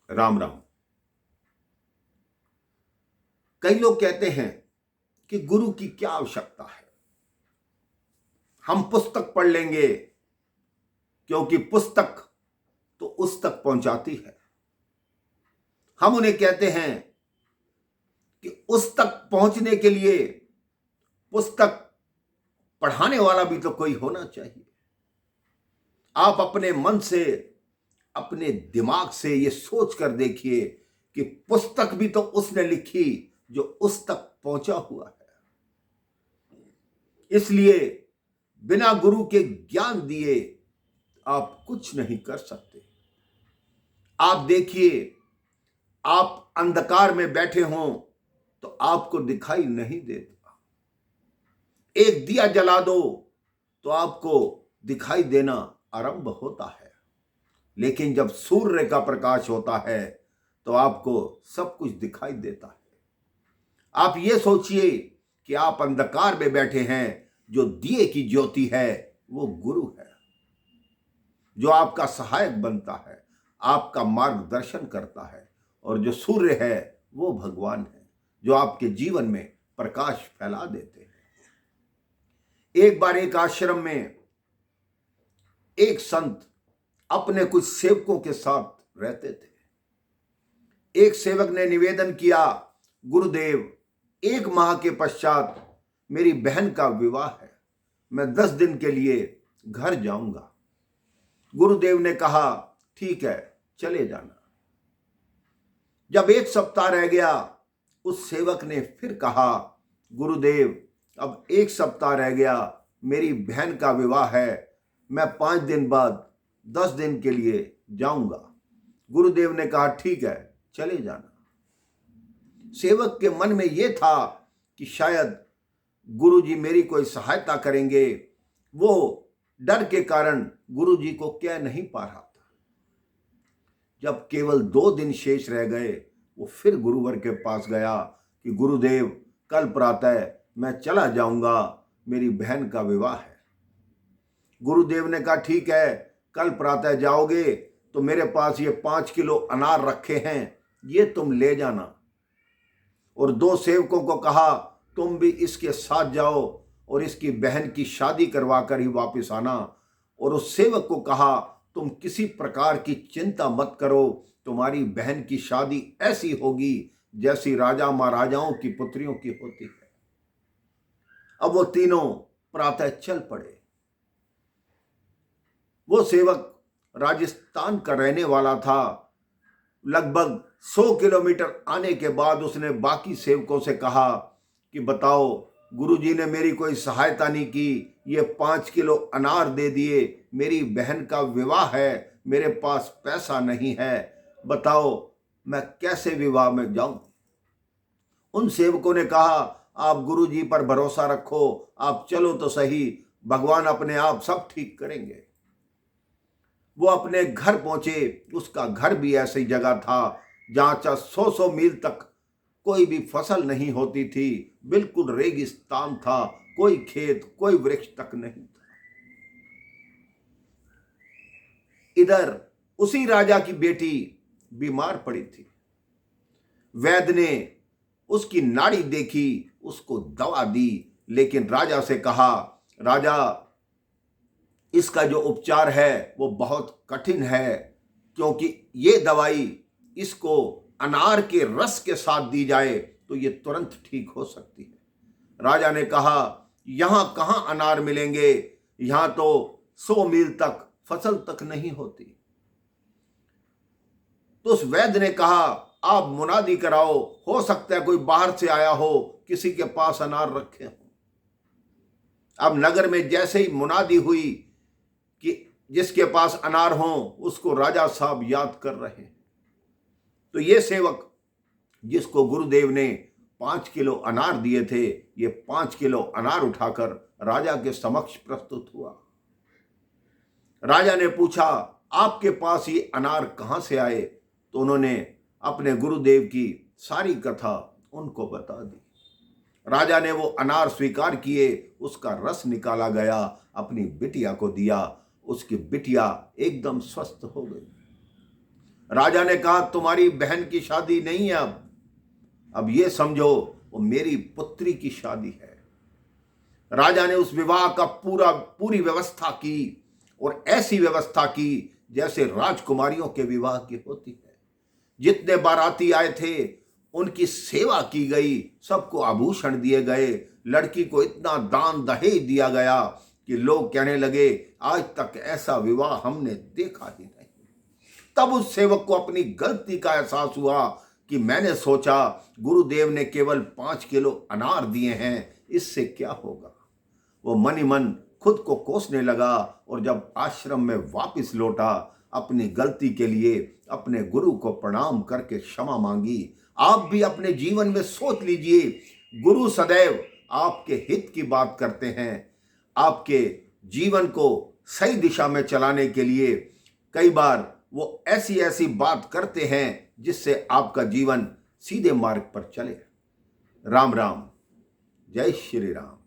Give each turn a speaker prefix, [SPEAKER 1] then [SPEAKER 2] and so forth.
[SPEAKER 1] राम राम। कई लोग कहते हैं कि गुरु की क्या आवश्यकता है, हम पुस्तक पढ़ लेंगे, क्योंकि पुस्तक तो उस तक पहुंचाती है। हम उन्हें कहते हैं कि उस तक पहुंचने के लिए पुस्तक पढ़ाने वाला भी तो कोई होना चाहिए। आप अपने मन से, अपने दिमाग से ये सोच कर देखिए कि पुस्तक भी तो उसने लिखी जो उस तक पहुंचा हुआ है। इसलिए बिना गुरु के ज्ञान दिए आप कुछ नहीं कर सकते। आप देखिए, आप अंधकार में बैठे हों तो आपको दिखाई नहीं देता। एक दिया जला दो तो आपको दिखाई देना आरंभ होता है, लेकिन जब सूर्य का प्रकाश होता है तो आपको सब कुछ दिखाई देता है। आप ये सोचिए कि आप अंधकार में बैठे हैं, जो दिए की ज्योति है वो गुरु है, जो आपका सहायक बनता है, आपका मार्गदर्शन करता है, और जो सूर्य है वो भगवान है, जो आपके जीवन में प्रकाश फैला देते हैं। एक बार एक आश्रम में एक संत अपने कुछ सेवकों के साथ रहते थे। एक सेवक ने निवेदन किया, गुरुदेव, 1 माह के पश्चात मेरी बहन का विवाह है, मैं 10 दिन के लिए घर जाऊंगा। गुरुदेव ने कहा, ठीक है, चले जाना। जब 1 सप्ताह रह गया, उस सेवक ने फिर कहा, गुरुदेव, अब 1 सप्ताह रह गया, मेरी बहन का विवाह है, मैं 5 दिन बाद 10 दिन के लिए जाऊंगा। गुरुदेव ने कहा, ठीक है, चले जाना। सेवक के मन में यह था कि शायद गुरुजी मेरी कोई सहायता करेंगे। वो डर के कारण गुरुजी को कह नहीं पा रहा था। जब केवल 2 दिन शेष रह गए, वो फिर गुरुवर के पास गया कि गुरुदेव, कल प्रातः मैं चला जाऊंगा, मेरी बहन का विवाह है। गुरुदेव ने कहा, ठीक है, कल प्रातः जाओगे तो मेरे पास ये 5 किलो अनार रखे हैं, ये तुम ले जाना। और 2 सेवकों को कहा, तुम भी इसके साथ जाओ और इसकी बहन की शादी करवा कर ही वापस आना। और उस सेवक को कहा, तुम किसी प्रकार की चिंता मत करो, तुम्हारी बहन की शादी ऐसी होगी जैसी राजा महाराजाओं की पुत्रियों की होती है। अब वो तीनों प्रातः चल पड़े। वो सेवक राजस्थान का रहने वाला था। लगभग 100 किलोमीटर आने के बाद उसने बाकी सेवकों से कहा कि बताओ, गुरुजी ने मेरी कोई सहायता नहीं की, ये 5 किलो अनार दे दिए, मेरी बहन का विवाह है, मेरे पास पैसा नहीं है, बताओ मैं कैसे विवाह में जाऊं। उन सेवकों ने कहा, आप गुरुजी पर भरोसा रखो, आप चलो तो सही, भगवान अपने आप सब ठीक करेंगे। वो अपने घर पहुंचे। उसका घर भी ऐसी जगह था जहां 100 मील तक कोई भी फसल नहीं होती थी, बिल्कुल रेगिस्तान था, कोई खेत, कोई वृक्ष तक नहीं था। इधर उसी राजा की बेटी बीमार पड़ी थी। वैद्य ने उसकी नाड़ी देखी, उसको दवा दी, लेकिन राजा से कहा, राजा, इसका जो उपचार है वो बहुत कठिन है, क्योंकि ये दवाई इसको अनार के रस के साथ दी जाए तो ये तुरंत ठीक हो सकती है। राजा ने कहा, यहां कहां अनार मिलेंगे, यहां तो 100 मील तक फसल तक नहीं होती। तो उस वैद्य ने कहा, आप मुनादी कराओ, हो सकता है कोई बाहर से आया हो, किसी के पास अनार रखे हो। अब नगर में जैसे ही मुनादी हुई कि जिसके पास अनार हो, उसको राजा साहब याद कर रहे हैं। तो ये सेवक जिसको गुरुदेव ने 5 किलो अनार दिए थे, ये 5 किलो अनार उठाकर राजा के समक्ष प्रस्तुत हुआ। राजा ने पूछा, आपके पास ये अनार कहां से आए? तो उन्होंने अपने गुरुदेव की सारी कथा उनको बता दी। राजा ने वो अनार स्वीकार किए, उसका रस निकाला गया, अपनी बिटिया को दिया, उसकी बिटिया एकदम स्वस्थ हो गई। राजा ने कहा पूरी बहन की शादी नहीं है, अब ये समझो वो मेरी पुत्री की शादी है। राजा ने उस विवाह का पूरी व्यवस्था की और ऐसी व्यवस्था की जैसे राजकुमारियों के विवाह की होती है। जितने बाराती आए थे उनकी सेवा की गई, सबको आभूषण दिए गए, लड़की को इतना दान दहेज दिया गया कि लोग कहने लगे आज तक ऐसा विवाह हमने देखा ही नहीं। तब उस सेवक को अपनी गलती का एहसास हुआ कि मैंने सोचा गुरुदेव ने केवल 5 किलो अनार दिए हैं, इससे क्या होगा। वो मन ही मन खुद को कोसने लगा और जब आश्रम में वापस लौटा अपनी गलती के लिए अपने गुरु को प्रणाम करके क्षमा मांगी। आप भी अपने जीवन में सोच लीजिए, गुरु सदैव आपके हित की बात करते हैं। आपके जीवन को सही दिशा में चलाने के लिए कई बार वो ऐसी बात करते हैं जिससे आपका जीवन सीधे मार्ग पर चले। राम राम, जय श्री राम।